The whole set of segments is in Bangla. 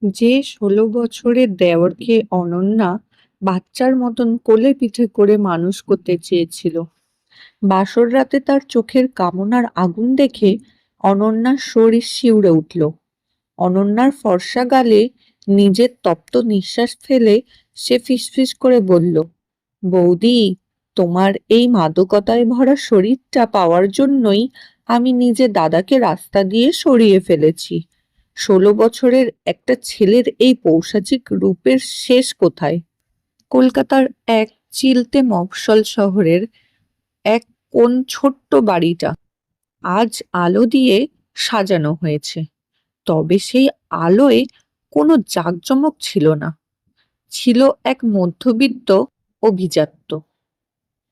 যে ১৬ বছরের দেওরকে অনন্যা বাচ্চার মতন কোলে পিঠে করে মানুষ করতে চেয়েছিল, বাসর রাতে তার চোখের কামনার আগুন দেখে অনন্যার শরীর শিউরে উঠল। অনন্যার ফর্সা গালে নিজের তপ্ত নিঃশ্বাস ফেলে সে ফিসফিস করে বলল, বৌদি, তোমার এই মাদকতায় ভরা শরীরটা পাওয়ার জন্যই আমি নিজে দাদাকে রাস্তা দিয়ে সরিয়ে ফেলেছি। ১৬ বছরের একটা ছেলের এই পৌশাচিক রূপের শেষ কোথায়? কলকাতার এক চিলতে মফস্বল শহরের এক কোন ছোট্ট বাড়িটা আজ আলো দিয়ে সাজানো হয়েছে, তবে সেই আলোয় কোনো জাঁকজমক ছিল না। ছিল এক মধ্যবিত্ত অভিজাত্য।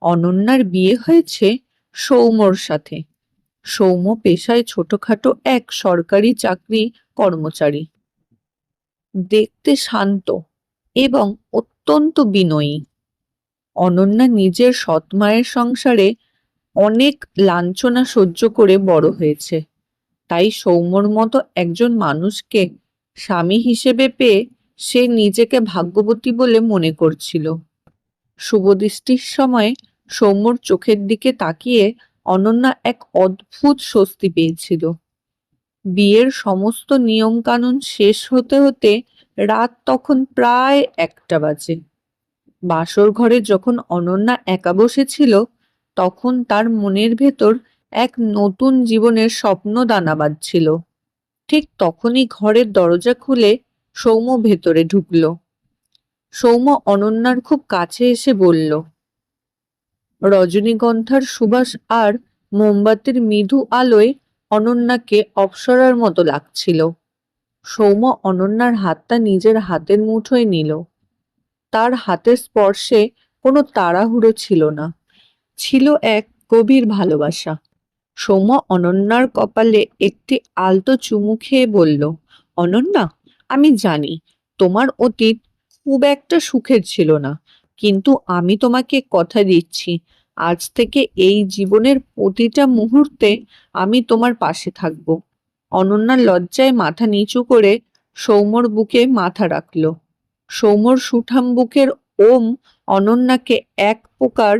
অনন্যার বিয়ে হয়েছে সৌম্যর সাথে। সৌম্য পেশায় ছোটখাটো এক সরকারি চাকরি কর্মচারী, দেখতে শান্ত এবং অত্যন্ত বিনয়ী। অনন্যা নিজের সৎ মায়ের সংসারে অনেক লাঞ্ছনা সহ্য করে বড় হয়েছে, তাই সৌম্যর মতো একজন মানুষকে স্বামী হিসেবে পেয়ে সে নিজেকে ভাগ্যবতী বলে মনে করছিল। শুভদৃষ্টির সময় সৌম্যর চোখের দিকে তাকিয়ে অনন্যা এক অদ্ভুত স্বস্তি পেয়েছিল। বিয়ের সমস্ত নিয়ম কানুন শেষ হতে হতে রাত তখন প্রায় ১টা বাজে। বাসর ঘরে যখন অনন্যা একা বসেছিল, তখন তার মনের ভেতর এক নতুন জীবনের স্বপ্ন দানা বাঁধছিল। ঠিক তখনই ঘরের দরজা খুলে সৌম্য ভেতরে ঢুকল। সৌম্য অনন্যার খুব কাছে এসে বলল, রজনীগন্ধার সুবাস আর মোমবাতির মৃদু আলোয় অনন্যাকে অপ্সরার মতো লাগছিল। সৌম্য অনন্যার হাতটা নিজের হাতের মুঠোয় নিল। তার হাতের স্পর্শে কোনো তাড়াহুড়ো ছিল না, ছিল এক গভীর ভালোবাসা। সৌম্য অনন্যার কপালে একটি আলতো চুমু খেয়ে বলল, অনন্যা, আমি জানি তোমার অতীত খুব একটা সুখের ছিল না, কিন্তু আমি তোমাকে কথা দিচ্ছি, আজ থেকে এই জীবনের প্রতিটা মুহূর্তে আমি তোমার পাশে থাকব। অনন্যা লজ্জায় মাথা নিচু করে সৌম্যর বুকে মাথা রাখল। সৌম্যর সুঠাম বুকের ওম অনন্যাকে এক প্রকার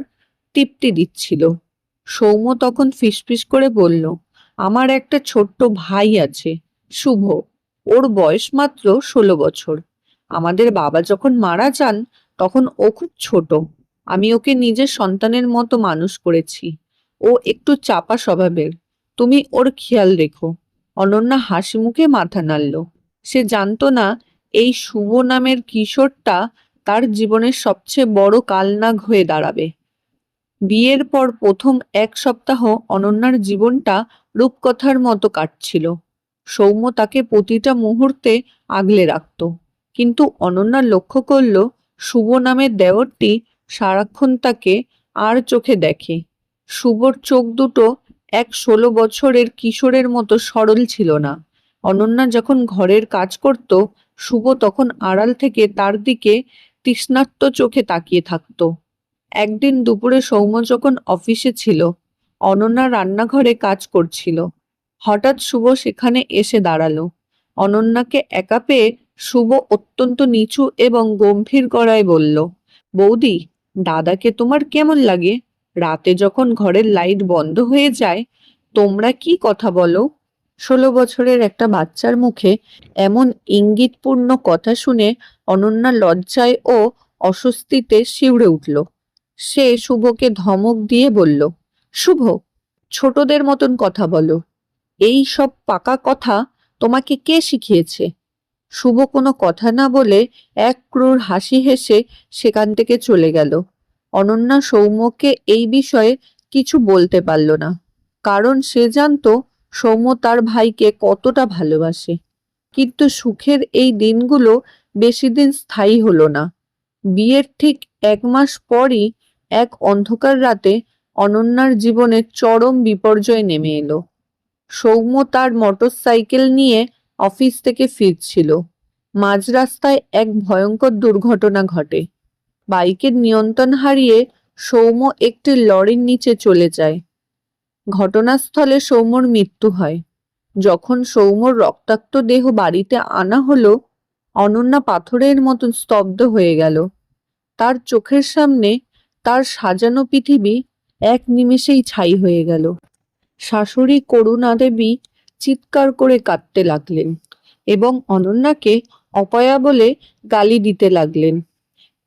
তৃপ্তি দিচ্ছিল। সৌম্য তখন ফিসফিস করে বলল, আমার একটা ছোট্ট ভাই আছে, শুভ। ওর বয়স মাত্র ১৬ বছর। আমাদের বাবা যখন মারা যান তখন ও খুব ছোট। আমি ওকে নিজের সন্তানের মতো মানুষ করেছি। ও একটু চাপা স্বভাবের, তুমি ওর খেয়াল রেখো। অনন্যা হাসি মুখে মাথা নাড়ল। সে জানতো না এই শুভ নামের কিশোরটা তার জীবনের সবচেয়ে বড় কালনাগ হয়ে দাঁড়াবে। বিয়ের পর প্রথম ১ সপ্তাহ অনন্যার জীবনটা রূপকথার মতো কাটছিল। সৌম্য তাকে প্রতিটা মুহূর্তে আগলে রাখত, কিন্তু অনন্যা লক্ষ্য করল শুভ নামের দেওরটি সারাক্ষণ তাকে আর চোখে দেখে। শুভর চোখ দুটো এক ১৬ বছরের কিশোরের মতো সরল ছিল না। অনন্যা যখন ঘরের কাজ করত, শুভ তখন আড়াল থেকে তার দিকে তৃষ্ণার্ত চোখে তাকিয়ে থাকতো। একদিন দুপুরে সৌম্য যখন অফিসে ছিল, অনন্যা রান্নাঘরে কাজ করছিল। হঠাৎ শুভ সেখানে এসে দাঁড়ালো। অনন্যাকে একা পেয়ে শুভ অত্যন্ত নিচু এবং গম্ভীর গলায় বলল, বৌদি, দাদাকে তোমার কেমন লাগে? রাতে যখন ঘরের লাইট বন্ধ হয়ে যায় তোমরা কি কথা বলো? ১৬ বছরের একটা বাচ্চার মুখে এমন ইঙ্গিতপূর্ণ কথা শুনে অনন্যা লজ্জায় ও অস্বস্তিতে শিউরে উঠল। সে শুভকে ধমক দিয়ে বলল, শুভ, ছোটদের মতন কথা বলো। এই সব পাকা কথা তোমাকে কে শিখিয়েছে? শুভ কোনো কথা না বলে এক ক্রূর হাসি হেসে সেখান থেকে চলে গেল। অনন্যা সৌম্যকে এই বিষয়ে কিছু বলতে পারল না, কারণ সে জানতো সৌম্য তার ভাইকে কতটা ভালোবাসে। কিন্তু সুখের এই দিনগুলো বেশি দিন স্থায়ী হলো না। বিয়ের ঠিক ১ মাস পরই এক অন্ধকার রাতে অনন্যার জীবনে চরম বিপর্যয় নেমে এলো। সৌম্য তার মোটরসাইকেল নিয়ে অফিস থেকে ফিরছিল। মাঝ রাস্তায় এক ভয়ঙ্কর দুর্ঘটনা ঘটে। বাইকের নিয়ন্ত্রণ হারিয়ে সৌম্য একটি লরির নিচে চলে যায়। ঘটনাস্থলে সৌম্যর মৃত্যু হয়। যখন সৌম্যর রক্তাক্ত দেহ বাড়িতে আনা হলো, অনন্যা পাথরের মতন স্তব্ধ হয়ে গেল। তার চোখের সামনে তার সাজানো পৃথিবী এক নিমেষেই ছাই হয়ে গেল। শাশুড়ি করুণা দেবী চিৎকার করে কাঁদতে লাগলেন এবং অনন্যাকে অপয়া বলে গালি দিতে লাগলেন।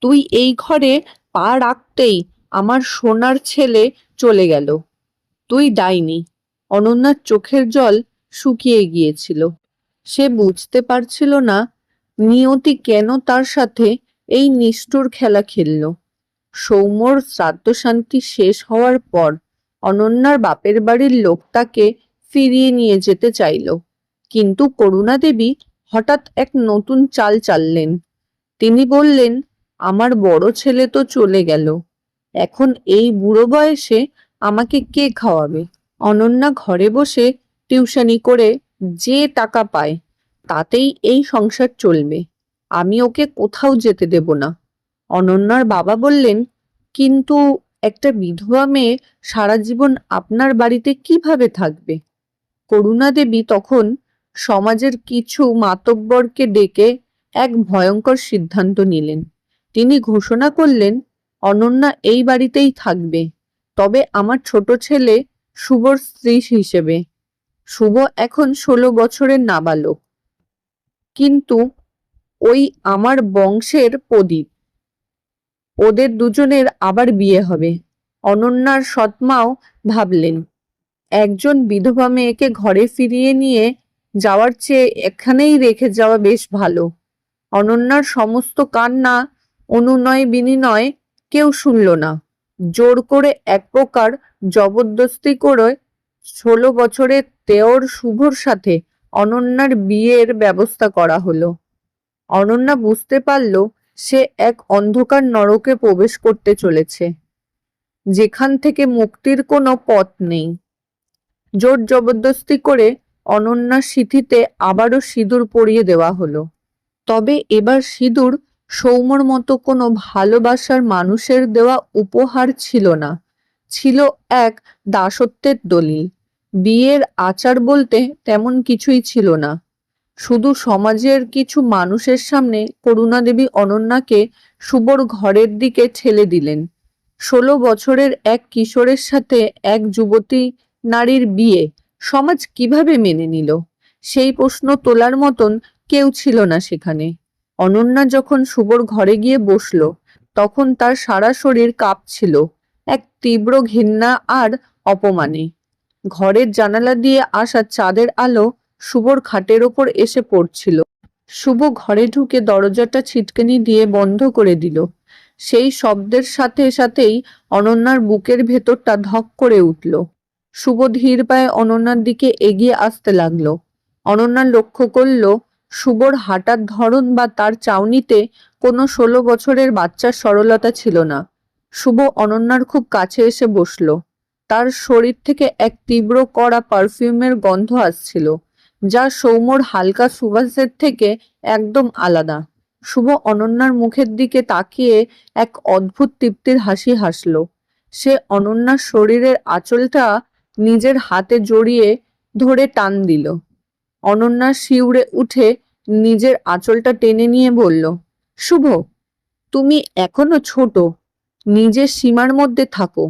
তুই এই ঘরে পা রাখতেই আমার সোনার ছেলে চলে গেল। তুই ডাইনি। অনন্যার চোখের জল শুকিয়ে গিয়েছিল। সে বুঝতে পারছিল না নিয়তি কেন তার সাথে এই নিষ্ঠুর খেলা খেলল। সৌম্যর শ্রাদ্ধ শান্তি শেষ হওয়ার পর অনন্যার বাপের বাড়ির লোক তাকে ফিরিয়ে নিয়ে যেতে চাইল, কিন্তু করুণা দেবী হঠাৎ এক নতুন চাল চাললেন। তিনি বললেন, আমার বড় ছেলে তো চলে গেল, এখন এই বুড়ো বয়সে আমাকে কে খাওয়াবে? অনন্যা ঘরে বসে টিউশনি করে যে টাকা পায় তাতেই এই সংসার চলবে। আমি ওকে কোথাও যেতে দেব না। অনন্যার বাবা বললেন, কিন্তু একটা বিধবা মেয়ে সারা জীবন আপনার বাড়িতে কিভাবে থাকবে? করুণা দেবী তখন সমাজের কিছু মাতব্বরকে ডেকে এক ভয়ঙ্কর সিদ্ধান্ত নিলেন। তিনি ঘোষণা করলেন, অনন্যা এই বাড়িতেই থাকবে, তবে আমার ছোট ছেলে শুভর স্ত্রী হিসেবে। শুভ এখন 16 বছরের নাবালক, কিন্তু ওই আমার বংশের প্রদীপ। ওদের দুজনের আবার বিয়ে হবে। অনন্যার সৎমাও ভাবলেন, একজন বিধবা মেয়েকে ঘরে ফিরিয়ে নিয়ে যাওয়ার চেয়ে এখানেই রেখে যাওয়া বেশ ভালো। অনন্যার সমস্ত কান্না অনুনয় বিনিময় কেউ শুনল না। জোর করে এক প্রকার জবরদস্তি করে 16 বছরের দেওর শুভর সাথে অনন্যার বিয়ের ব্যবস্থা করা হলো। অনন্যা বুঝতে পারল সে এক অন্ধকার নরকে প্রবেশ করতে চলেছে, যেখান থেকে মুক্তির কোনো পথ নেই। জোর জবরদস্তি করে অনন্যার সিঁথিতে আবারও সিঁদুর পরিয়ে দেওয়া হলো। তবে এবার সিঁদুর সৌম্যর মতো কোনো ভালোবাসার মানুষের দেওয়া উপহার ছিল না, ছিল এক দাসত্বের দলিল। বিয়ের আচার বলতে তেমন কিছুই ছিল না। শুধু সমাজের কিছু মানুষের সামনে করুণা দেবী অনন্যাকে শুভর ঘরের দিকে ঠেলে দিলেন। 16 বছরের এক কিশোরের সাথে এক যুবতী নারীর বিয়ে সমাজ কিভাবে মেনে নিল, সেই প্রশ্ন তোলার মতন কেউ ছিল না সেখানে। অনন্যা যখন শুভর ঘরে গিয়ে বসল, তখন তার সারা শরীর কাঁপছিল এক তীব্র ঘৃণা আর অপমানে। ঘরের জানালা দিয়ে আসা চাঁদের আলো শুভর খাটের ওপর এসে পড়ছিল। শুভ ঘরে ঢুকে দরজাটা ছিটকানি দিয়ে বন্ধ করে দিল। সেই শব্দের সাথে সাথেই অনন্যার বুকের ভেতরটা ধক করে উঠল। শুভ ধীর পায়ে অনন্যার দিকে এগিয়ে আসতে লাগলো। অনন্যা লক্ষ্য করল শুভর হাঁটার ধরন বা তার চাউনিতে কোনো 16 বছরের বাচ্চার সরলতা ছিল না। শুভ অনন্যার খুব কাছে এসে বসল। তার শরীর থেকে এক তীব্র কড়া পারফিউমের গন্ধ আসছিল, যা সৌম্যর হালকা সুবাসের থেকে একদম আলাদা। শুভ অনন্যার মুখের দিকে তাকিয়ে এক অদ্ভুত তৃপ্তির হাসি হাসল। সে অনন্যার শরীরের আঁচলটা নিজের হাতে জড়িয়ে ধরে টান দিল। অনন্যা শিউরে উঠে নিজের আঁচলটা টেনে নিয়ে বলল, শুভ, তুমি এখনো ছোট, নিজের সীমার মধ্যে থাকো।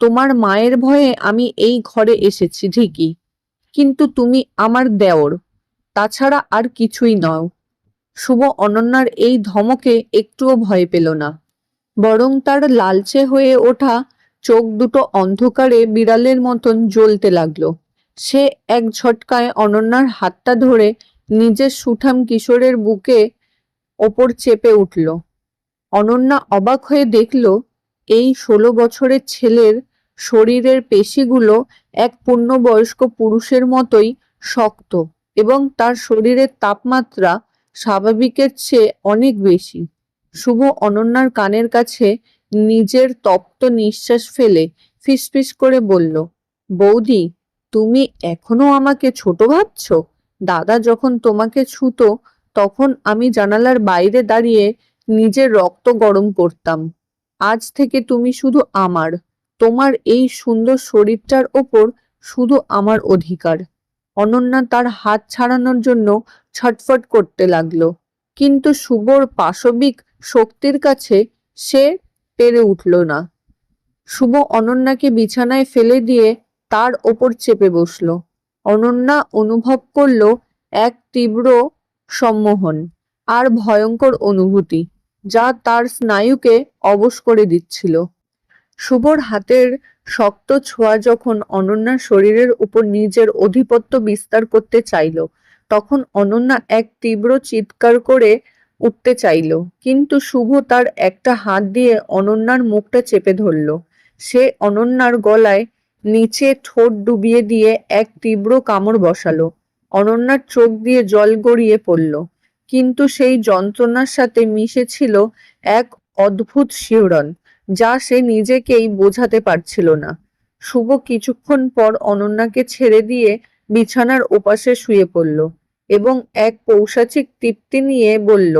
তোমার মায়ের ভয়ে আমি এই ঘরে এসেছি ঠিকই, কিন্তু তুমি আমার দেওর, তাছাড়া আর কিছুই নও। শুভ অনন্যার এই ধমকে একটুও ভয় পেল না, বরং তার লালচে হয়ে ওঠা চোখ দুটো অন্ধকারে বিড়ালের মতন জ্বলতে লাগলো। সে এক ঝটকায় অনন্যার হাতটা ধরে নিজের সুঠাম কিশোরের বুকে ওপর চেপে উঠল। অনন্যা অবাক হয়ে দেখল এই 16 বছরের ছেলের শরীরের পেশিগুলো এক পূর্ণবয়স্ক পুরুষের মতোই শক্ত এবং তার শরীরের তাপমাত্রা স্বাভাবিকের চেয়ে অনেক বেশি। শুভ অনন্যার কানের কাছে নিজের তপ্ত নিঃশ্বাস ফেলে ফিসফিস করে বলল, বৌদি, তুমি এখনো আমাকে ছোট ভাবছো? দাদা যখন তোমাকে ছুতো তখন আমি জানালার বাইরে দাঁড়িয়ে নিজের রক্ত গরম করতাম। আজ থেকে তুমি শুধু আমার, তোমার এই সুন্দর শরীরটার ওপর শুধু আমার অধিকার। অনন্যা তার হাত ছাড়ানোর জন্য ছটফট করতে লাগলো। কিন্তু শুভর পাশবিক শক্তির কাছে সে পেরে উঠল না। শুভ অনন্যাকে বিছানায় ফেলে দিয়ে তার ওপর চেপে বসল। অনন্যা অনুভব করল এক তীব্র সম্মোহন আর ভয়ঙ্কর অনুভূতি, যা তার স্নায়ুকে অবশ করে দিচ্ছিল। শুভর হাতের শক্ত ছোঁয়া যখন অনন্যার শরীরের উপর নিজের আধিপত্য বিস্তার করতে চাইল, তখন অনন্যা এক তীব্র চিৎকার করে উঠতে চাইল, কিন্তু শুভ তার একটা হাত দিয়ে অনন্যার মুখটা চেপে ধরল। সে অনন্যার গলায় নিচে ঠোঁট ডুবিয়ে দিয়ে এক তীব্র কামড় বসালো। অনন্যার চোখ দিয়ে জল গড়িয়ে পড়ল, কিন্তু সেই যন্ত্রণার সাথে মিশে ছিল এক অদ্ভুত শিহরণ, যা সে নিজেকেই বোঝাতে পারছিল না। শুভ কিছুক্ষণ পর অনন্যাকে ছেড়ে দিয়ে বিছানার ওপাশে শুয়ে পড়ল এবং এক পৈশাচিক তৃপ্তি নিয়ে বলল,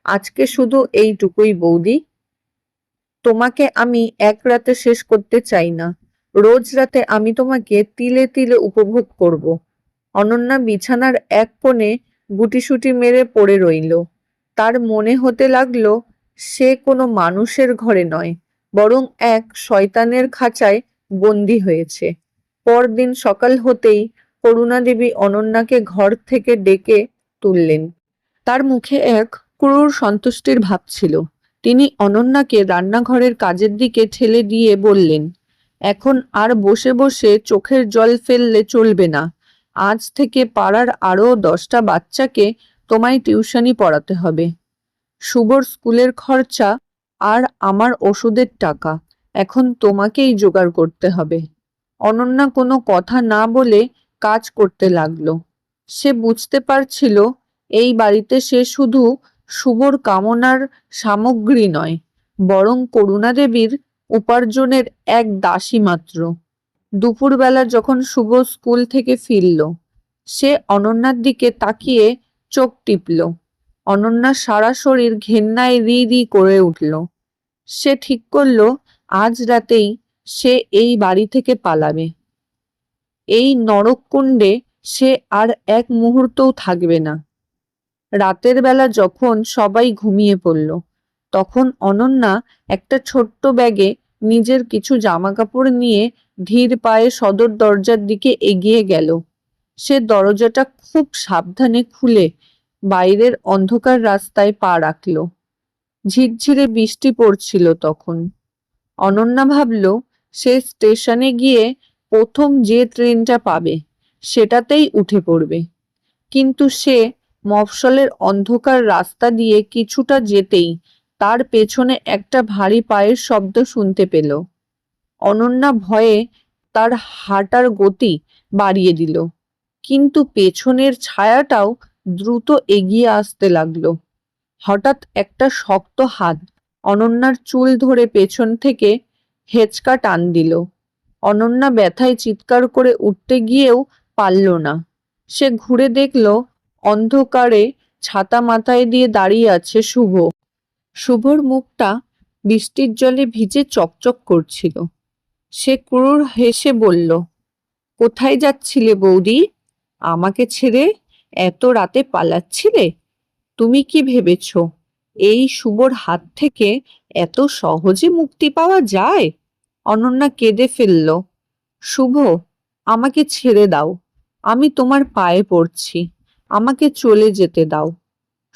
আজকে শুধু এইটুকুই বৌদি। তোমাকে আমি এক রাতে শেষ করতে চাই না। রোজ রাতে আমি তোমাকে তিলে তিলে উপভোগ করব। অনন্যা বিছানার এক কোণে গুটিসুটি মেরে পড়ে রইল। তার মনে হতে লাগলো সে কোনো মানুষের ঘরে নয়, বরং এক শয়তানের খাঁচায় বন্দী হয়েছে। পরদিন সকাল হতেই করুণাদেবী অনন্যাকে ঘর থেকে ডেকে তুললেন। তার মুখে এক ক্রূর সন্তুষ্টির ভাব ছিল। তিনি অনন্যাকে রান্নাঘরের কাজের দিকে ঠেলে দিয়ে বললেন, এখন আর বসে বসে চোখের জল ফেললে চলবে না। আজ থেকে পাড়ার আরো 10টা বাচ্চাকে তোমায় টিউশনি পড়াতে হবে। শুভর স্কুলের খরচা আর আমার ওষুধের টাকা এখন তোমাকেই জোগাড় করতে হবে। অনন্যা কোনো কথা না বলে কাজ করতে লাগলো। সে বুঝতে পারছিল এই বাড়িতে সে শুধু শুভর কামনার সামগ্রী নয়, বরং করুণাদেবীর উপার্জনের এক দাসী মাত্র। দুপুরবেলা যখন শুভ স্কুল থেকে ফিরল, সে অনন্যার দিকে তাকিয়ে চোখ টিপল। অনন্যার সারা শরীর ঘেন্নায় রি রি করে উঠল। সে ঠিক করল আজ রাতেই সে এই বাড়ি থেকে পালাবে। এই নরককুণ্ডে সে আর এক মুহূর্তও থাকবে না। রাতের বেলা যখন সবাই ঘুমিয়ে পড়ল, তখন অনন্যা একটা ছোট্ট ব্যাগে নিজের কিছু জামাকাপড় নিয়ে ধীর পায়ে সদর দরজার দিকে এগিয়ে গেল। সে দরজাটা খুব সাবধানে খুলে বাইরের অন্ধকার রাস্তায় পা রাখল। ঝিরঝিরে বৃষ্টি পড়ছিল তখন। অনন্যা ভাবল সে স্টেশনে গিয়ে প্রথম যে ট্রেনটা পাবে সেটাতেই উঠে পড়বে। কিন্তু সে মফস্বলের অন্ধকার রাস্তা দিয়ে কিছুটা যেতেই তার পেছনে একটা ভারী পায়ের শব্দ শুনতে পেল। অনন্যা ভয়ে তার হাঁটার গতি বাড়িয়ে দিল, কিন্তু পেছনের ছায়াটাও দ্রুত এগিয়ে আসতে লাগলো। হঠাৎ একটা শক্ত হাত অনন্যার চুল ধরে পেছন থেকে হেঁচকা টান দিল। অনন্যা ব্যথায় চিৎকার করে উঠতে গিয়েও পারল না। সে ঘুরে দেখল অন্ধকারে ছাতা মাথায় দিয়ে দাঁড়িয়ে আছে শুভ। শুভর মুখটা বৃষ্টির জলে ভিজে চকচক করছিল। সে ক্রূর হেসে বলল, কোথায় যাচ্ছিলে বৌদি? আমাকে ছেড়ে এত রাতে পালাচ্ছিলে? তুমি কি ভেবেছ এই শুভর হাত থেকে এত সহজে মুক্তি পাওয়া যায়? অনন্যা কেঁদে ফেলল। শুভ, আমাকে ছেড়ে দাও। আমি তোমার পায়ে পড়ছি। আমাকে চলে যেতে দাও।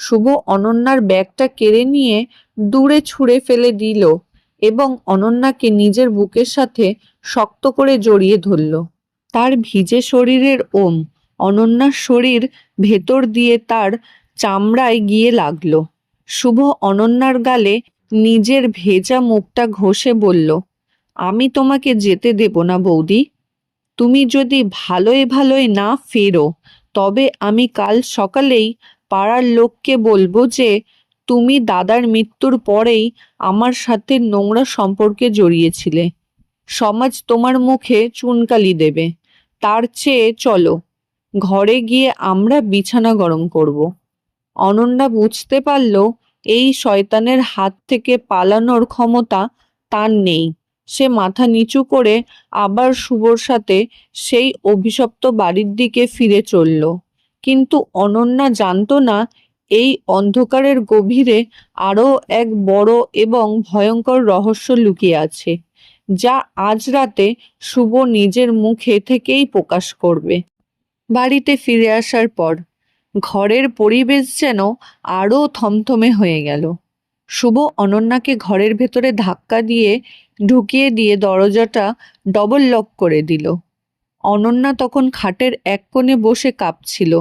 শুভ অনন্যার ব্যাগটা কেড়ে নিয়ে দূরে ছুঁড়ে ফেলে দিল এবং অনন্যাকে নিজের বুকের সাথে শক্ত করে জড়িয়ে ধরল। তার ভিজে শরীরের অনন্যার শরীর ভেতর দিয়ে তার চামড়ায় গিয়ে লাগলো। শুভ অনন্যার গালে নিজের ভেজা মুখটা ঘষে বলল, আমি তোমাকে যেতে দেব না বৌদি। তুমি যদি ভালোই ভালোই না ফেরো, তবে আমি কাল সকালেই পাড়ার লোককে বলবো যে তুমি দাদার মৃত্যুর পরেই আমার সাথে নোংরা সম্পর্কে জড়িয়েছিলে। সমাজ তোমার মুখে চুনকালি দেবে। তার চেয়ে চলো ঘরে গিয়ে আমরা বিছানা গরম করব। অনন্যা বুঝতে পারল এই শয়তানের হাত থেকে পালানোর ক্ষমতা তার নেই। সে মাথা নিচু করে আবার শুভর সাথে সেই অভিশপ্ত বাড়ির দিকে ফিরে চলল। কিন্তু অনন্যা জানতো না এই অন্ধকারের গভীরে আরো এক বড় এবং ভয়ঙ্কর রহস্য লুকিয়ে আছে, যা আজ রাতে শুভ নিজের মুখে থেকেই প্রকাশ করবে। বাড়িতে ফিরে আসার পর ঘরের পরিবেশ যেন আরো থমথমে হয়ে গেল। শুভ অনন্যাকে ঘরের ভেতরে ধাক্কা দিয়ে ঢুকিয়ে দিয়ে দরজাটা ডবল লক করে দিল। অনন্যা তখন খাটের এক কোণে বসে কাঁপছিল।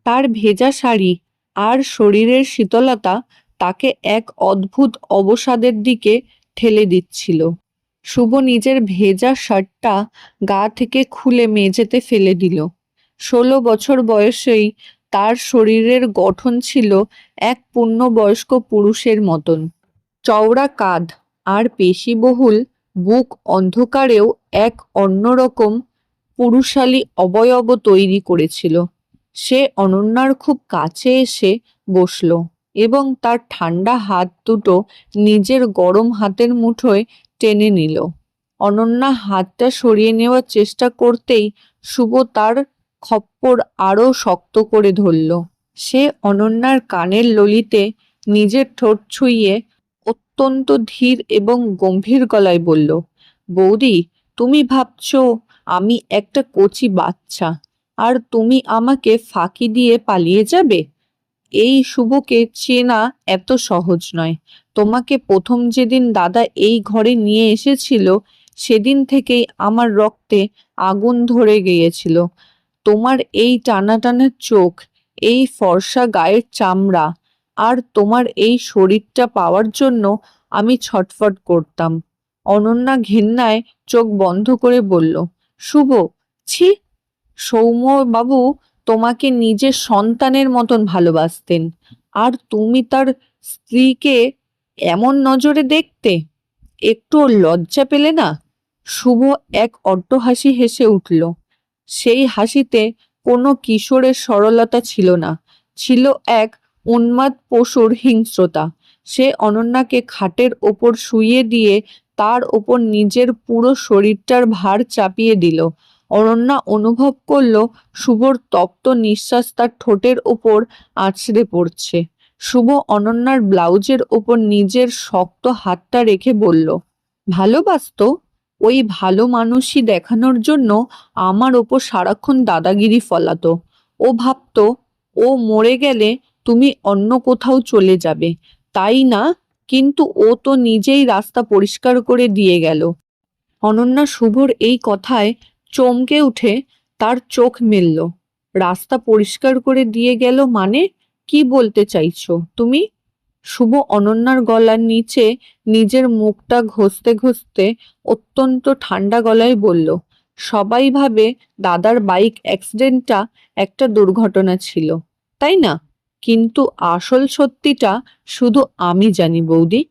তার ভেজা শাড়ি আর শরীরের শীতলতা তাকে এক অদ্ভুত অবসাদের দিকে ঠেলে দিচ্ছিল। শুভ নিজের ভেজা শার্টটা গা থেকে খুলে মেঝেতে ফেলে দিল। 16 বছর বয়সেই তার শরীরের গঠন ছিল এক পূর্ণবয়স্ক পুরুষের মতন। চওড়া কাঁধ আর পেশিবহুল বুক অন্ধকারেও এক অন্যরকম পুরুষালী অবয়ব তৈরি করেছিল। সে অনন্যার খুব কাছে এসে বসল এবং তার ঠান্ডা হাত দুটো নিজের গরম হাতের মুঠোয় টেনে নিল। অনন্যা হাতটা সরিয়ে নেওয়ার চেষ্টা করতেই শুভ তার খপ্পর আরো শক্ত করে ধরল। সে অনন্যার কানের ললিতে নিজের ঠোঁট ছুঁয়ে অত্যন্ত ধীর এবং গম্ভীর গলায় বলল, বৌদি, তুমি ভাবছো আমি একটা কচি বাচ্চা আর তুমি আমাকে ফাঁকি দিয়ে পালিয়ে যাবে? এই শুভকে চেনা এত সহজ নয়। তোমাকে প্রথম যেদিন দাদা এই ঘরে নিয়ে এসেছিল সেদিন থেকেই আমার রক্তে আগুন ধরে গিয়েছিল। তোমার এই টানা টানা চোখ, এই ফর্সা গায়ের চামড়া আর তোমার এই শরীরটা পাওয়ার জন্য আমি ছটফট করতাম। অনন্যা ঘেন্নায় চোখ বন্ধ করে বলল, শুভ, ছি! সৌম্য বাবু তোমাকে নিজের সন্তানের মতন ভালোবাসতেন, আর তুমি তার স্ত্রীকে এমন নজরে দেখতে? একটু লজ্জা পেলে না? শুভ এক অট্টহাসি হেসে উঠল। সেই হাসিতে কোনো কিশোরের সরলতা ছিল না, ছিল এক উন্মাদ পশুর হিংস্রতা। সে অনন্যাকে খাটের ওপর শুইয়ে দিয়ে তার ওপর নিজের পুরো শরীরটার ভার চাপিয়ে দিল। অনন্যা অনুভব করল শুভর তপ্ত নিঃশ্বাস তার ঠোঁটের ওপর আছড়ে পড়ছে। শুভ অনন্যার ব্লাউজের ওপর নিজের শক্ত হাতটা রেখে বলল, ভালোবাসতো? ওই ভালো মানুষই দেখানোর জন্য আমার ওপর সারাক্ষণ দাদাগিরি ফলাতো। ও ভাবতো ও মরে গেলে তুমি অন্য কোথাও চলে যাবে, তাই না? কিন্তু ও তো নিজেই রাস্তা পরিষ্কার করে দিয়ে গেল। অনন্যা শুভর এই কথায় চমকে উঠে তার চোখ মেলল। রাস্তা পরিষ্কার করে দিয়ে গেল মানে? কি বলতে চাইছো তুমি? শুভ অনন্যার গলার নিচে নিজের মুখটা ঘষতে ঘষতে অত্যন্ত ঠান্ডা গলায় বলল, সবাই ভাবে দাদার বাইক অ্যাক্সিডেন্টটা একটা দুর্ঘটনা ছিল, তাই না? কিন্তু আসল সত্যিটা শুধু আমি জানি বৌদি।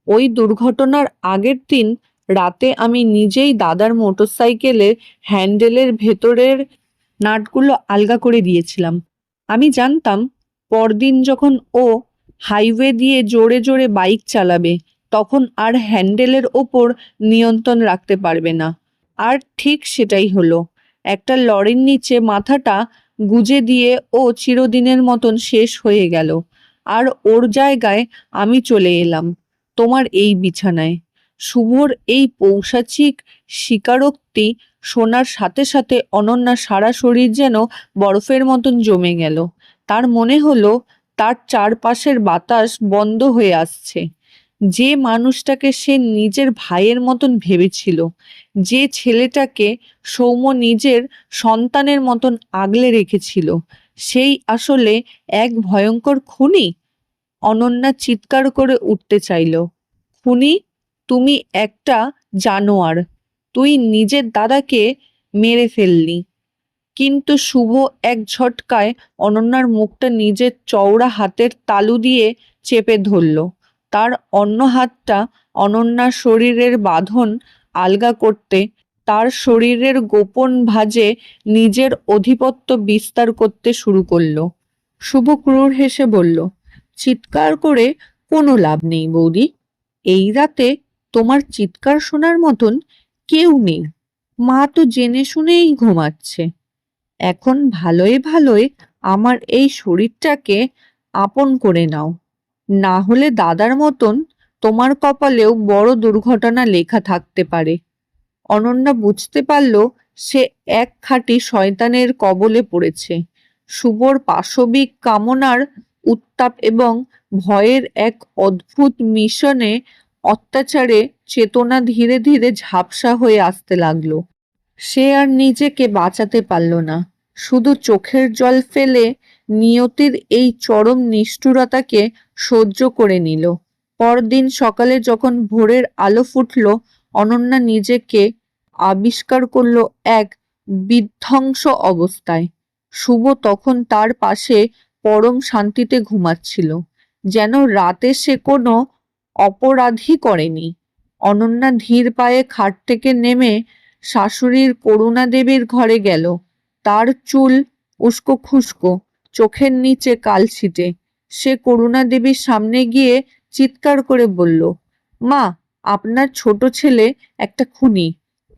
ওই দুর্ঘটনার আগের দিন রাতে আমি নিজেই দাদার মোটরসাইকেলের হ্যান্ডেলের ভেতরের নাটগুলো আলগা করে দিয়েছিলাম। আমি জানতাম পরদিন যখন ও হাইওয়ে দিয়ে জোরে জোরে বাইক চালাবে তখন আর হ্যান্ডেলের ওপর নিয়ন্ত্রণ রাখতে পারবে না। আর ঠিক সেটাই হলো। একটা লরির নিচে মাথাটা গুজে দিয়ে ও চিরদিনের মতন শেষ হয়ে গেল। আর ওর জায়গায় আমি চলে এলাম তোমার এই বিছানায়। শুভর এই পৌশাচিক স্বীকারোক্তি শোনার সাথে সাথে অনন্যা সারা শরীর যেন বরফের মতন জমে গেল। তার মনে হলো তার চারপাশের বাতাস বন্ধ হয়ে আসছে। যে মানুষটাকে সে নিজের ভাইয়ের মতন ভেবেছিল, যে ছেলেটাকে সৌম্য নিজের সন্তানের মতন আগলে রেখেছিল, সেই আসলে এক ভয়ঙ্কর খুনি। অনন্যা চিৎকার করে উঠতে চাইল, খুনি? তুমি একটা জানোয়ার! তুই নিজের দাদাকে মেরে ফেললি। কিন্তু শুভ এক ঝটকায় অনন্যার মুখটা নিজের চওড়া হাতের তালু দিয়ে চেপে ধরল। তার অন্য হাতটা অনন্যার শরীরের বাঁধন আলগা করতে, তার শরীরের গোপন ভাঁজে নিজের আধিপত্য বিস্তার করতে শুরু করলো। শুভ ক্রূর হেসে বলল, চিৎকার করে কোনো লাভ নেই বৌদি। এই রাতে তোমার চিৎকার শোনার মতন কেউ নেই। মা তো জেনে শুনেই ঘুমাচ্ছে। এখন ভালোই ভালোই আমার এই শরীরটাকে আপন করে নাও, না হলে দাদার মতন তোমার কপালেও বড় দুর্ঘটনা লেখা থাকতে পারে। অনন্যা বুঝতে পারল সে এক খাঁটি শয়তানের কবলে পড়েছে। শুভর পাশবিক কামনার উত্তাপ এবং ভয়ের এক অদ্ভুত মিশনে অত্যাচারে চেতনা ধীরে ধীরে ঝাপসা হয়ে আসতে লাগলো। সে আর নিজেকে বাঁচাতে পারল না, শুধু চোখের জল ফেলে নিয়তির এই চরম নিষ্ঠুরতাকে সহ্য করে নিল। পরদিন সকালে যখন ভোরের আলো ফুটল, অনন্যা নিজেকে আবিষ্কার করলো এক বিধ্বংস অবস্থায়। শুভ তখন তার পাশে পরম শান্তিতে ঘুমাচ্ছিল, যেন রাতে সে কোনো অপরাধী করেনি। অনন্যা ধীর পায়ে খাট থেকে নেমে শাশুড়ির করুণা দেবীর ঘরে গেল। তার চুল উস্কো খুস্কো, চোখের নিচে কালছিটে। সে করুণা দেবীর সামনে গিয়ে চিৎকার করে বলল, মা, আপনার ছোট ছেলে একটা খুনি।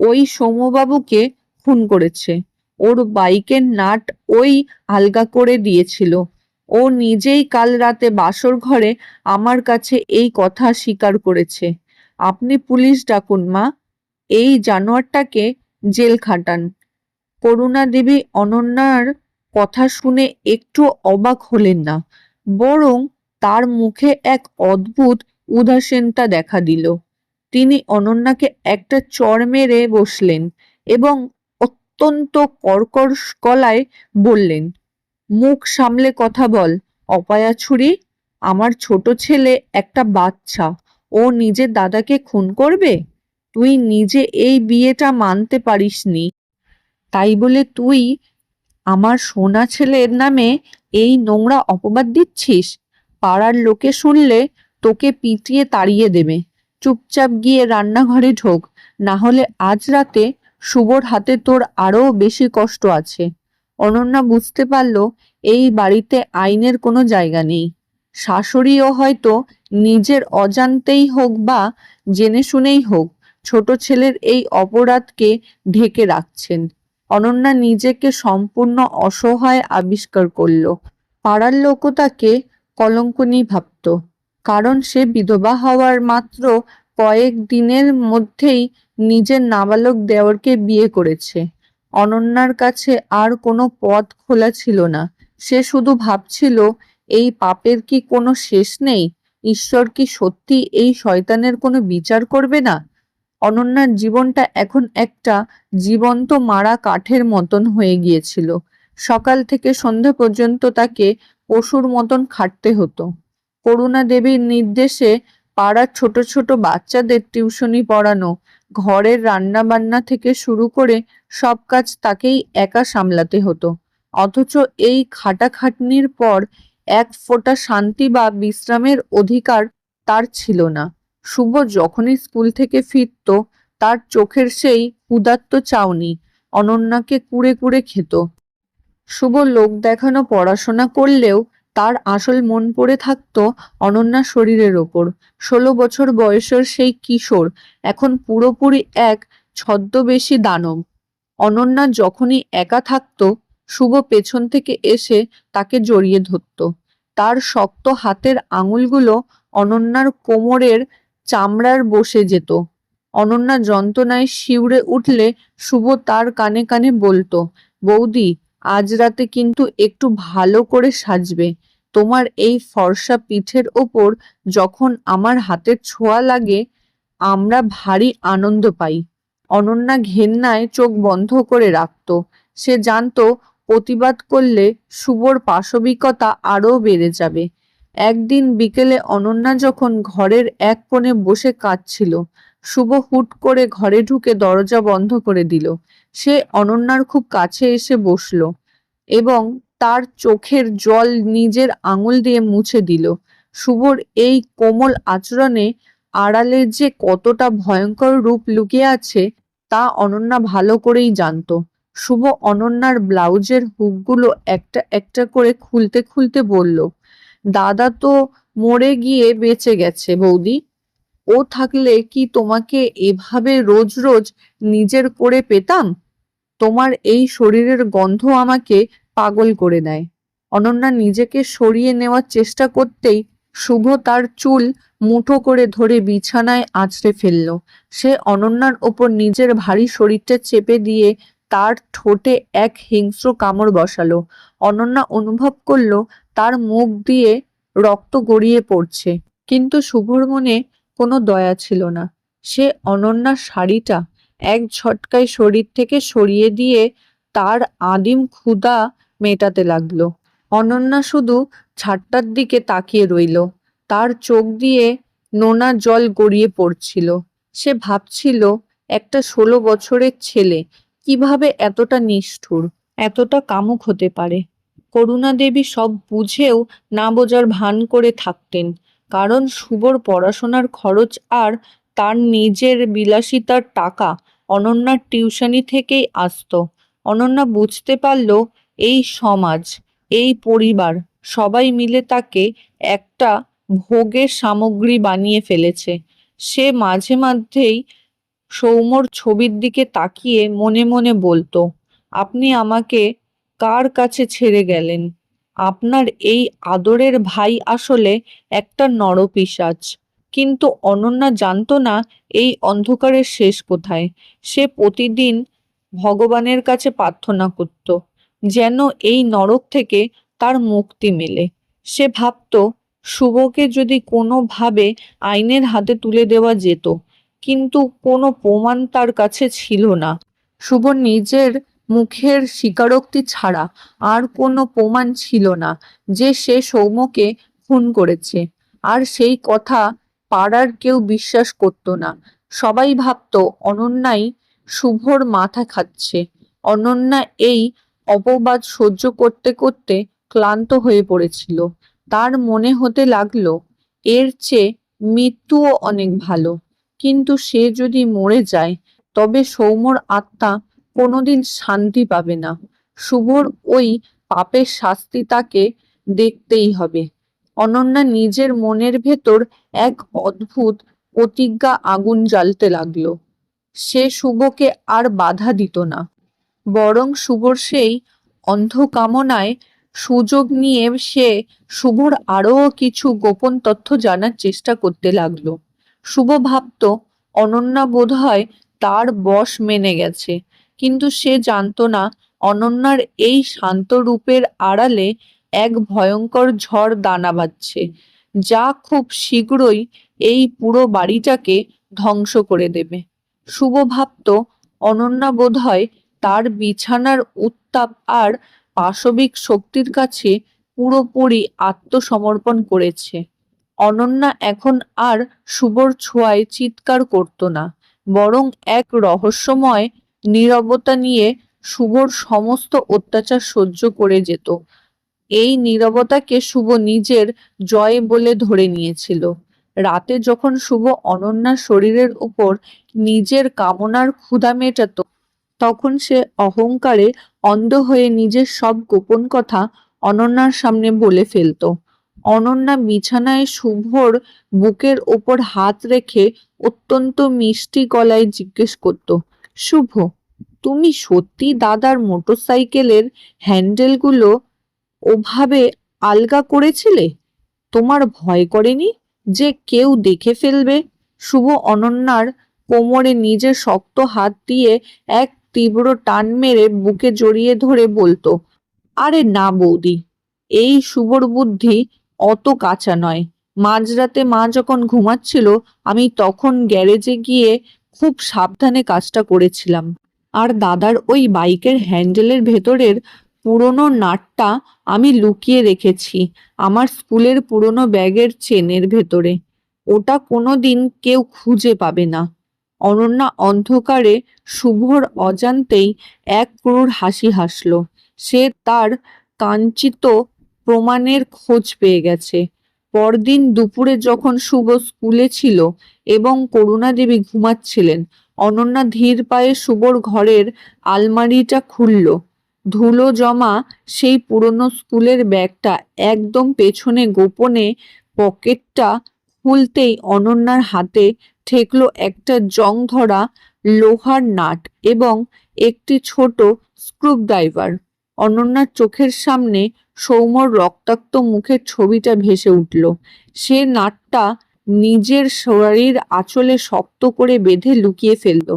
ওই সৌম্যবাবুকে খুন করেছে। ওর বাইকের নাট ওই আলগা করে দিয়েছিল। ও নিজেই কাল রাতে বাসর ঘরে আমার কাছে এই কথা স্বীকার করেছে। আপনি পুলিশ ডাকুন মা, এই জানোয়ারটাকে জেল খাটান। করুণা দেবী অনন্যার কথা শুনে একটু অবাক হলেন না, বরং তার মুখে এক অদ্ভুত উদাসীনতা দেখা দিল। তিনি অনন্যাকে একটা চড় মেরে বসলেন এবং অত্যন্ত কর্কশ গলায় বললেন, মুখ সামলে কথা বল অপায়াছুরি। আমার ছোট ছেলে একটা বাচ্চা, ও নিজের দাদাকে খুন করবে? তুই নিজে এই বিয়েটা মানতে পারিসনি, তাই বলে তুই আমার সোনা ছেলের নামে এই নোংরা অপবাদ দিচ্ছিস? পাড়ার লোকে শুনলে তোকে পিটিয়ে তাড়িয়ে দেবে। চুপচাপ গিয়ে রান্নাঘরে ঢোক, না হলে আজ রাতে শুভর হাতে তোর আরো বেশি কষ্ট আছে। অনন্যা বুঝতে পারল এই বাড়িতে আইনের কোনো জায়গা নেই। শাশুড়িও হয়তো নিজের অজান্তেই হোক বা জেনে শুনেই হোক ছোট ছেলের এই অপরাধকে ঢেকে রাখছেন। অনন্যা নিজেকে সম্পূর্ণ অসহায় আবিষ্কার করল। পাড়ার লোকও তাকে কলঙ্কিনী ভাবত, কারণ সে বিধবা হওয়ার মাত্র কয়েক দিনের মধ্যেই নিজের নাবালক দেওরকে বিয়ে করেছে। অনন্যার কাছে আর কোনো পথ খোলা ছিল না। সে শুধু ভাবছিল, এই পাপের কি কোনো শেষ নেই? ঈশ্বর কি সত্যি এই শয়তানের কোনো বিচার করবে না? অনন্যার জীবনটা এখন একটা জীবন্ত মারা কাঠের মতন হয়ে গিয়েছিল। সকাল থেকে সন্ধ্যা পর্যন্ত তাকে পশুর মতন খাটতে হতো। করুণা দেবীর নির্দেশে পাড়ার ছোট ছোট বাচ্চাদের টিউশনি পড়ানো, ঘরের রান্না বান্না থেকে শুরু করে সব কাজ তাকেই একা সামলাতে হতো। অথচ এই খাটাখাটনির পর এক ফোঁটা শান্তি বা বিশ্রামের অধিকার তার ছিল না। শুভ যখনই স্কুল থেকে ফিরত, তার চোখের সেই ক্ষুধার্ত চাউনি অনন্যাকে কুড়ে কুড়ে খেত। শুভ লোক দেখানো পড়াশোনা করলেও তার আসল মন পড়ে থাকতো অনন্যার শরীরের ওপর। 16 বছর বয়সের সেই কিশোর এখন পুরোপুরি এক ছদ্মবেশী দানব। অনন্যা যখনই একা থাকতো, শুভ পেছন থেকে এসে তাকে জড়িয়ে ধরত। তার শক্ত হাতের আঙুলগুলো অনন্যার কোমরের চামড়ার বসে যেত। অনন্যা যন্ত্রণায় শিউরে উঠলে শুভ তার কানে কানে বলতো, বৌদি, আজ রাতে কিন্তু একটু ভালো করে সাজবে। তোমার এই ফর্সা পিঠের ওপর যখন আমার হাতের ছোঁয়া লাগে, আমরা ভারী আনন্দ পাই। অনন্যা ঘেন্নায় চোখ বন্ধ করে রাখত। সে জানতো প্রতিবাদ করলে শুভর পাশবিকতা আরও বেড়ে যাবে। একদিন বিকেলে অনন্যা যখন ঘরের এক কোণে বসে কাঁদছিল, শুভ হুট করে ঘরে ঢুকে দরজা বন্ধ করে দিল। সে অনন্যার খুব কাছে এসে বসল এবং তার চোখের জল নিজের আঙুল দিয়ে মুছে দিল। শুভর এই কোমল আচরণে আড়ালে যে কতটা ভয়ঙ্কর রূপ লুকিয়ে আছে তা অনন্যা ভালো করেই জানত। শুভ অনন্যার ব্লাউজের হুকগুলো একটা একটা করে খুলতে খুলতে বলল, দাদা তো মরে গিয়ে বেঁচে গেছে বৌদি। ও থাকলে কি তোমাকে এভাবে রোজ রোজ নিজের করে পেতাম? তোমার এই শরীরের গন্ধ আমাকে পাগল করে দেয়। অনন্যা নিজেকে সরিয়ে নেওয়ার চেষ্টা করতেই শুভ তার চুল মুঠো করে ধরে বিছানায় আঁচড়ে ফেলল। সে অনন্যার ওপর নিজের ভারী শরীরটা চেপে দিয়ে তার ঠোঁটে এক হিংস্র কামড় বসালো। অনন্যা অনুভব করল তার মুখ দিয়ে রক্ত গড়িয়ে পড়ছে, কিন্তু শুভর মনে কোনো দয়া ছিল না। সে অনন্যার শাড়িটা এক ঝটকায় শরীর থেকে সরিয়ে দিয়ে তার আদিম ক্ষুধা মেটাতে লাগলো। অনন্যা শুধু ছাদটার দিকে তাকিয়ে রইল। তার চোখ দিয়ে নোনা জল গড়িয়ে পড়ছিল। সে ভাবছিল, একটা 16 বছরের ছেলে কিভাবে এতটা নিষ্ঠুর, এতটা কামুক হতে পারে। করুণা দেবী সব বুঝেও না বোঝার ভান করে থাকতেন, কারণ শুভর পড়াশোনার খরচ আর তার নিজের বিলাসিতার টাকা অনন্যার টিউশনি থেকেই আসতো। অনন্যা বুঝতে পারল এই সমাজ, এই পরিবার সবাই মিলে তাকে একটা ভোগের সামগ্রী বানিয়ে ফেলেছে। সে মাঝে মধ্যেই সৌম্যর ছবির দিকে তাকিয়ে মনে মনে বলতো, আপনি আমাকে কার কাছে ছেড়ে গেলেন? আপনার এই আদরের ভাই আসলে একটা নরপিশাচ। কিন্তু অনন্যা জানতো না এই অন্ধকারের শেষ কোথায়। সে প্রতিদিন ভগবানের কাছে প্রার্থনা করত, যেন এই নরক থেকে তার মুক্তি মেলে। সে ভাবতো, শুভকে যদি কোনোভাবে আইনের হাতে তুলে দেওয়া যেত, কিন্তু কোনো প্রমাণ তার কাছে ছিল না। শুভ নিজের মুখের স্বীকারোক্তি ছাড়া আর কোনো প্রমাণ ছিল না যে সে সৌম্যকে খুন করেছে। আর সেই কথা পাড়ার কেউ বিশ্বাস করত না। সবাই ভাবতো অনন্যাই শুভর মাথা খাচ্ছে। অনন্যা এই অপবাদ সহ্য করতে করতে ক্লান্ত হয়ে পড়েছিল। তার মনে হতে লাগলো এর চেয়ে মৃত্যুও অনেক ভালো। কিন্তু সে যদি মরে যায়, তবে সৌম্যর আত্মা কোনোদিন শান্তি পাবে না। শুভর ওই পাপের শাস্তি তাকে দেখতেই হবে। অনন্যা নিজের মনের ভেতর এক অদ্ভুত প্রতিজ্ঞা আগুন জ্বালতে লাগলো। সে শুভকে আর বাধা দিত না, বরং শুভর সেই অন্ধ কামনায় সুযোগ নিয়ে সে শুভর আরও কিছু গোপন তথ্য জানার চেষ্টা করতে লাগলো। শুভ ভাবত অনন্যা বোধহয় তার বশ মেনে গেছে, কিন্তু সে জানতো না অনন্যার এই শান্ত রূপের আড়ালে এক ভয়ঙ্কর ঝড় দানা বাঁধছে, যা খুব শীঘ্রই এই পুরো বাড়িটাকে ধ্বংস করে দেবে। শুভ ভাবত অনন্যা বোধহয় তার বিছানার উত্তাপ আর পাশবিক শক্তির কাছে পুরোপুরি আত্মসমর্পণ করেছে। অনন্যা এখন আর শুভর ছোঁয়ায় চিৎকার করত না, বরং এক রহস্যময় নীরবতা নিয়ে শুভর সমস্ত অত্যাচার সহ্য করে যেত। এই নীরবতাকে শুভ নিজের জয় বলে ধরে নিয়েছিল। রাতে যখন শুভ অনন্যার শরীরের উপর নিজের কামনার ক্ষুধা মেটাতো, তখন সে অহংকারে অন্ধ হয়ে নিজের সব গোপন কথা অনন্যার সামনে বলে ফেলতো। অনন্যা বিছানায় শুভর বুকের ওপর হাত রেখে অত্যন্ত মিষ্টি গলায় জিজ্ঞেস করত, শুভ, তুমি সত্যি দাদার মোটরসাইকেলের হ্যান্ডেলগুলো ওভাবে আলগা করেছিলে? তোমার ভয় করেনি যে কেউ দেখে ফেলবে? শুভ অনন্যার কোমরে নিজের শক্ত হাত দিয়ে এক তীব্র টান মেরে বুকে জড়িয়ে ধরে বলতো, আরে না বৌদি, এই শুভর বুদ্ধি অত কাঁচা নয়। মাঝরাতে মা যখন ঘুমাচ্ছিল, আমি তখন গ্যারেজে গিয়ে খুব সাবধানে কাজটা করেছিলাম। আর দাদার ওই বাইকের হ্যান্ডেলের ভেতরের পুরনো নাটটা আমি লুকিয়ে রেখেছি আমার স্কুলের পুরনো ব্যাগের চেনের ভেতরে। ওটা কোনোদিন কেউ খুঁজে পাবে না। অনন্যা অন্ধকারে শুভর অজান্তেই এক ক্রূর হাসি হাসল। সে তার কাঞ্চিত প্রমাণের খোঁজ পেয়ে গেছে। পরদিন দুপুরে যখন শুভ স্কুলে ছিল এবং করুণা দেবী ঘুমাচ্ছিলেন, অনন্যা ধীর পায়ে শুভর ঘরের আলমারিটা খুলল। ধুলো জমা সেই পুরনো স্কুলের ব্যাগটা একদম পেছনে গোপনে পকেটটা খুলতেই অনন্যার হাতে ঠেকলো একটা জং ধরা লোহার নাট এবং একটি ছোট স্ক্রুড্রাইভার। অনন্যার চোখের সামনে সৌম্যর রক্তাক্ত মুখের ছবিটা ভেসে উঠল। সে নাটটা নিজের শরীর আঁচলে শক্ত করে বেঁধে লুকিয়ে ফেলল।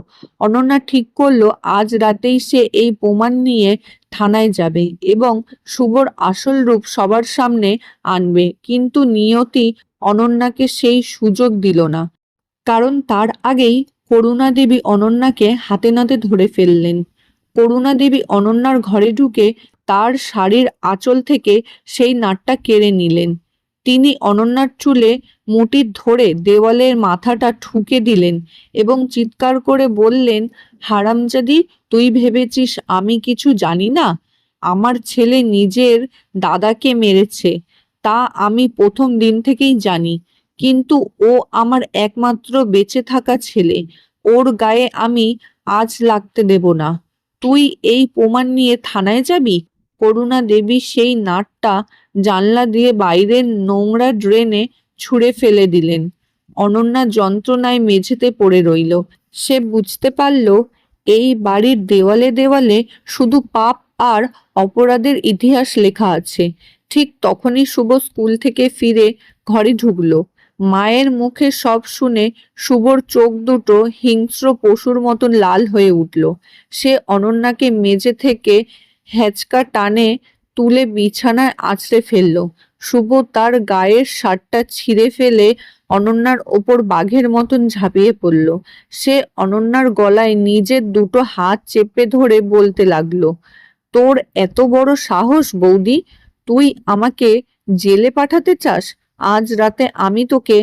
অনন্যা ঠিক করলো আজ রাতেই সে এই প্রমাণ নিয়ে থানায় যাবে এবং শুভর আসল রূপ সবার সামনে আনবে। কিন্তু নিয়তি অনন্যাকে সেই সুযোগ দিল না, কারণ তার আগেই করুণা দেবী অনন্যাকে হাতে নাতে ধরে ফেললেন। করুণা দেবী অনন্যার ঘরে ঢুকে তার শাড়ির আঁচল থেকে সেই নাটটা কেড়ে নিলেন। তিনি অনন্যার চুলে মুঠি ধরে দেওয়ালের মাথাটা ঠুকে দিলেন এবং চিৎকার করে বললেন, হারামজাদি, তুই ভেবেছিস আমি কিছু জানি না? আমার ছেলে নিজের দাদাকে মেরেছে, তা আমি প্রথম দিন থেকেই জানি। কিন্তু ও আমার একমাত্র বেঁচে থাকা ছেলে, ওর গায়ে আমি আঁচ লাগতে দেব না। তুই এই প্রমাণ নিয়ে থানায় যাবি? করুণা দেবী সেই নাটটা জানলা দিয়ে বাইরের নোংরা ড্রেনে ছুঁড়ে ফেলে দিলেন। অনন্যা যন্ত্রণায় মেঝেতে পড়ে রইল। সে বুঝতে পারল এই বাড়ির দেওয়ালে দেওয়ালে শুধু পাপ আর অপরাধের ইতিহাস লেখা আছে। ঠিক তখনই শুভ স্কুল থেকে ফিরে ঘরে ঢুকলো। মায়ের মুখে সব শুনে শুভর চোখ দুটো হিংস্র পশুর মতন লাল হয়ে উঠল। সে অনন্যাকে মেঝে থেকে হ্যাচকা টানে তুলে বিছানায় আছড়ে ফেলল। শুভ তার গায়ের শার্টটা ছিঁড়ে ফেলে অনন্যার ওপর বাঘের মতন ঝাঁপিয়ে পড়ল। সে অনন্যার গলায় নিজের দুটো হাত চেপে ধরে বলতে লাগলো, তোর এত বড় সাহস বৌদি, তুই আমাকে জেলে পাঠাতে চাস? আজ রাতে আমি তোকে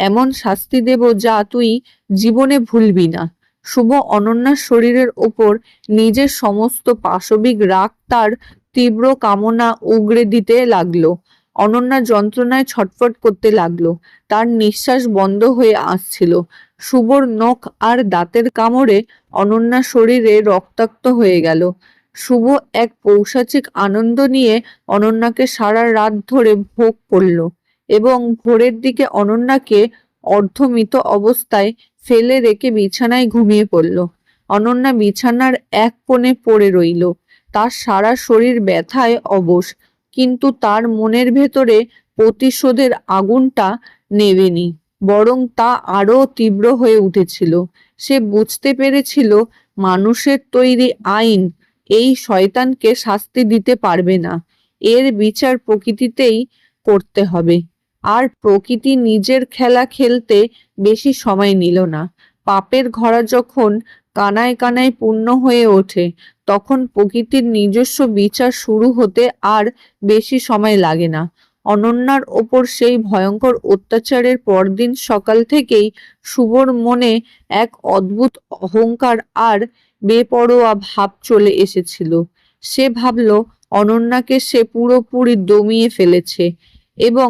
এমন শাস্তি দেব যা তুই জীবনে ভুলবি না। শুভ অনন্যার শরীরের ওপর নিজের সমস্ত পাশবিক রাগ তার তীব্র কামনা উগরে দিতে লাগলো। অনন্যা যন্ত্রণায় ছটফট করতে লাগলো। তার নিঃশ্বাস বন্ধ হয়ে আসছিল। শুভর নখ আর দাঁতের কামড়ে অনন্যা শরীরে রক্তাক্ত হয়ে গেল। শুভ এক পৈশাচিক আনন্দ নিয়ে অনন্যাকে সারা রাত ধরে ভোগ করল এবং ভোরের দিকে অনন্যাকে অর্ধমৃত অবস্থায় ফেলে রেখে বিছানায় ঘুমিয়ে পড়ল। অনন্যা বিছানার এক কোণে পড়ে রইল। তার সারা শরীর ব্যথায় অবশ, কিন্তু তার মনের ভেতরে প্রতিশোধের আগুনটা নেভেনি, বরং তা আরো তীব্র হয়ে উঠেছিল। সে বুঝতে পেরেছিল মানুষের তৈরি আইন এই শয়তানকে শাস্তি দিতে পারবে না। এর বিচার প্রকৃতিতেই করতে হবে। আর প্রকৃতি নিজের খেলা খেলতে বেশি সময় নিল না। পাপের ঘোড়া যখন কানায় কানায় পূর্ণ হয়ে ওঠে, তখন প্রকৃতির নিজস্ব বিচার শুরু হতে আর বেশি সময় লাগে না। অনন্যার ওপর সেই ভয়ঙ্কর অত্যাচারের পরদিন সকাল থেকেই শুভর মনে এক অদ্ভুত অহংকার আর বেপরোয়া ভাব চলে এসেছিল। সে ভাবল অনন্যাকে সে পুরোপুরি দমিয়ে ফেলেছে এবং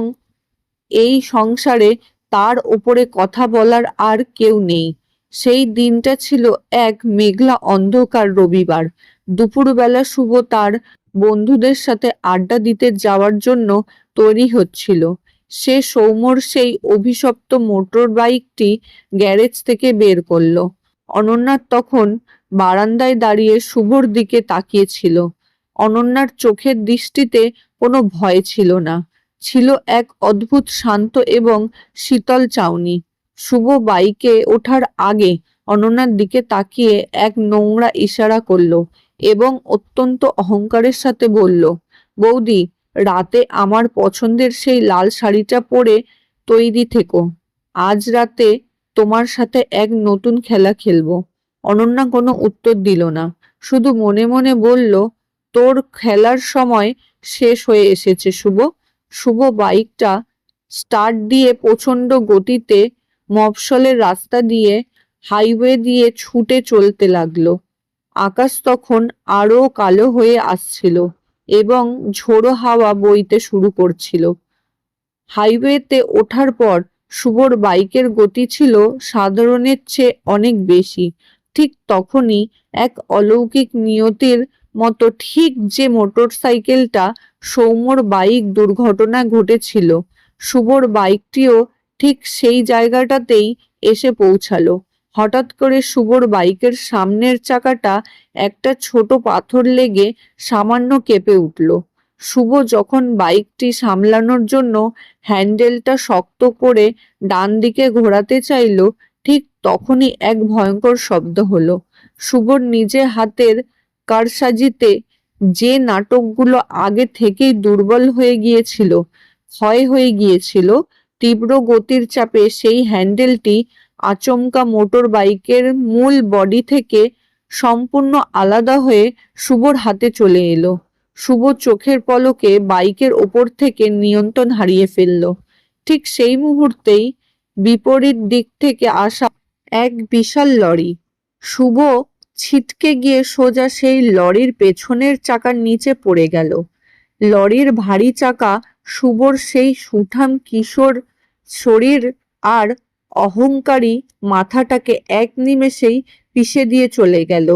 এই সংসারে তার ওপরে কথা বলার আর কেউ নেই। সেই দিনটা ছিল এক মেঘলা অন্ধকার রবিবার। দুপুরবেলা শুভ তার বন্ধুদের সাথে আড্ডা দিতে যাওয়ার জন্য তৈরি হচ্ছিল। সে সৌম্যর সেই অভিশপ্ত মোটর বাইকটি গ্যারেজ থেকে বের করলো। অনন্যা তখন বারান্দায় দাঁড়িয়ে শুভর দিকে তাকিয়েছিল। অনন্যার চোখের দৃষ্টিতে কোনো ভয় ছিল না, ছিল এক অদ্ভুত শান্ত এবং শীতল চাউনি। শুভ বাইকে ওঠার আগে অনন্যার দিকে তাকিয়ে এক নোংরা ইশারা করলো এবং অত্যন্ত অহংকারের সাথে বলল, বৌদি, রাতে আমার পছন্দের সেই লাল শাড়িটা পরে তৈরি থেকো। আজ রাতে তোমার সাথে এক নতুন খেলা খেলবো। অনন্যা কোনো উত্তর দিল না, শুধু মনে মনে বলল, তোর খেলার সময় শেষ হয়ে এসেছে শুভ। শুভ বাইকটা স্টার্ট দিয়ে প্রচন্ড গতিতে মফস্বলের রাস্তা দিয়ে হাইওয়ে দিয়ে ছুটে চলতে লাগলো। আকাশ তখন আরো কালো হয়ে আসছিল এবং ঝোড়ো হাওয়া বইতে শুরু করছিল। হাইওয়েতে ওঠার পর শুভর বাইকের গতি ছিল সাধারণের চেয়ে অনেক বেশি। ঠিক তখনই এক অলৌকিক নিয়তির মতো ঠিক যে মোটরসাইকেলটা সৌম্যর বাইক দুর্ঘটনা ঘটেছিল, শুভর বাইকটিও ঠিক সেই জায়গাটাতেই এসে পৌঁছালো। হঠাৎ করে শুভর বাইকের সামনের চাকাটা একটা ছোট পাথর লেগে সামান্য কেঁপে উঠল। শুভ যখন বাইকটি সামলানোর জন্য হ্যান্ডেলটা শক্ত করে ডান দিকে ঘোরাতে চাইল, ঠিক তখনই এক ভয়ঙ্কর শব্দ হলো। শুভর নিজের হাতের কারসাজিতে যে নাটকগুলো আগে থেকেই দুর্বল হয়ে গিয়েছিল, ক্ষয় হয়ে গিয়েছিল, তীব্র গতির চাপে সেই হ্যান্ডেলটি আচমকা মোটর বাইকের মূল বডি থেকে সম্পূর্ণ আলাদা হয়ে শুভর হাতে চলে এলো। শুভ চোখের পলকে বাইকের ওপর থেকে নিয়ন্ত্রণ হারিয়ে ফেলল। ঠিক সেই মুহূর্তেই বিপরীত দিক থেকে আসা এক বিশাল লরি। শুভ ছিটকে গিয়ে সোজা সেই লরির পেছনের চাকার নিচে পড়ে গেল। লরির ভারী চাকা শুভর সেই সুঠাম কিশোর শরীর আর অহংকারী মাথাটাকে এক নিমেষেই পিষে দিয়ে চলে গেল।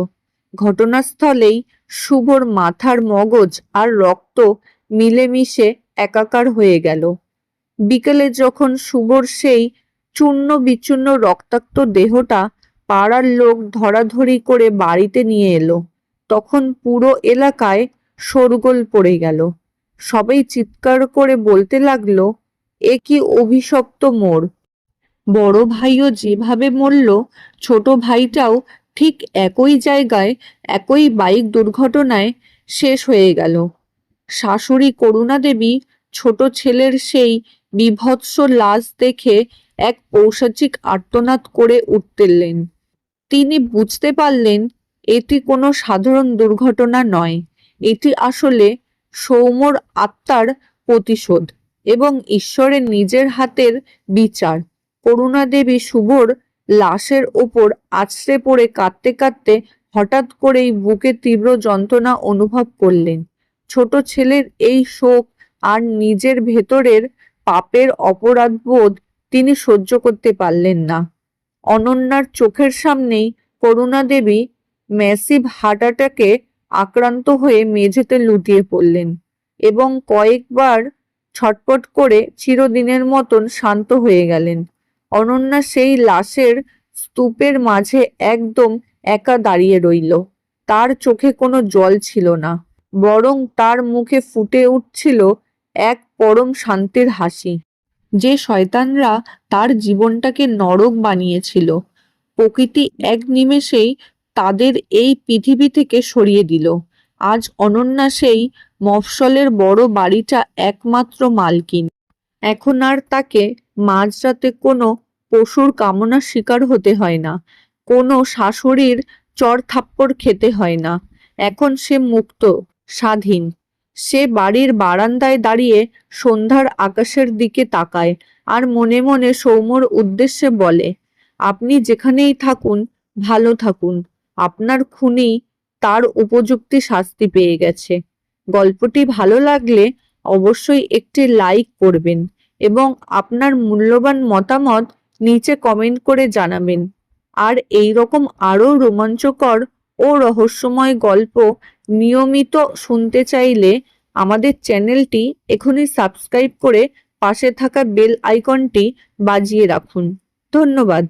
ঘটনাস্থলেই শুভর মাথার মগজ আর রক্ত মিলেমিশে একাকার হয়ে গেল। বিকেলে যখন শুভর সেই চূর্ণ বিচূর্ণ রক্তাক্ত দেহটা পাড়ার লোক ধরাধরি করে বাড়িতে নিয়ে এলো, তখন পুরো এলাকায় শোরগোল পড়ে গেল। সবাই চিৎকার করে বলতে লাগলো, এ কি অভিশপ্ত মোড়! বড় ভাইও যেভাবে মরল, ছোট ভাইটাও ঠিক একই জায়গায় একই বাইক দুর্ঘটনায় শেষ হয়ে গেল। শাশুড়ি করুণা দেবী ছোট ছেলের সেই বীভৎস লাশ দেখে এক পৈশাচিক আর্তনাদ করে উঠতেলেন। তিনি বুঝতে পারলেন এটি কোনো সাধারণ দুর্ঘটনা নয়, এটি আসলে সৌম্যর আত্মার প্রতিশোধ এবং ঈশ্বরের নিজের হাতের বিচার। করুণা দেবী শুভর লাশের ওপর আছড়ে পড়ে কাঁদতে কাঁদতে হঠাৎ করেই বুকে তীব্র যন্ত্রণা অনুভব করলেন। ছোট ছেলের এই শোক আর নিজের ভেতরের পাপের অপরাধবোধ তিনি সহ্য করতে পারলেন না। অনন্যার চোখের সামনেই করুণা দেবী ম্যাসিভ হার্ট অ্যাটাকে আক্রান্ত হয়ে মেঝেতে লুটিয়ে পড়লেন এবং কয়েকবার ছটপট করে চিরদিনের মতন শান্ত হয়ে গেলেন। অনন্যা সেই লাশের স্তূপের মাঝে একদম একা দাঁড়িয়ে রইল। তার চোখে কোনো জল ছিল না, বরং তার মুখে ফুটে উঠছিল এক পরম শান্তির হাসি। যে শয়তানরা তার জীবনটাকে নরক বানিয়েছিল, প্রকৃতি এক নিমেষেই তাদের এই পৃথিবী থেকে সরিয়ে দিল। আজ অনন্যা সেই মফস্বলের বড় বাড়িটা একমাত্র মালকিন। এখন আর তাকে মাঝরাতে কোনো পশুর কামনার শিকার হতে হয় না, কোনো শাশুড়ির চড় থাপ্পড় খেতে হয় না। এখন সে মুক্ত, স্বাধীন। সে বাড়ির বারান্দায় দাঁড়িয়ে সন্ধ্যার আকাশের দিকে তাকায় আর মনে মনে সৌম্যর উদ্দেশ্যে বলে, আপনি যেখানেই থাকুন ভালো থাকুন, আপনার খুনি তার উপযুক্ত শাস্তি পেয়ে গেছে। গল্পটি ভালো লাগলে অবশ্যই একটি লাইক করবেন এবং আপনার মূল্যবান মতামত নিচে কমেন্ট করে জানাবেন। আর এই রকম আরও রোমাঞ্চকর ও রহস্যময় গল্প নিয়মিত শুনতে চাইলে আমাদের চ্যানেলটি এখনই সাবস্ক্রাইব করে পাশে থাকা বেল আইকনটি বাজিয়ে রাখুন। ধন্যবাদ।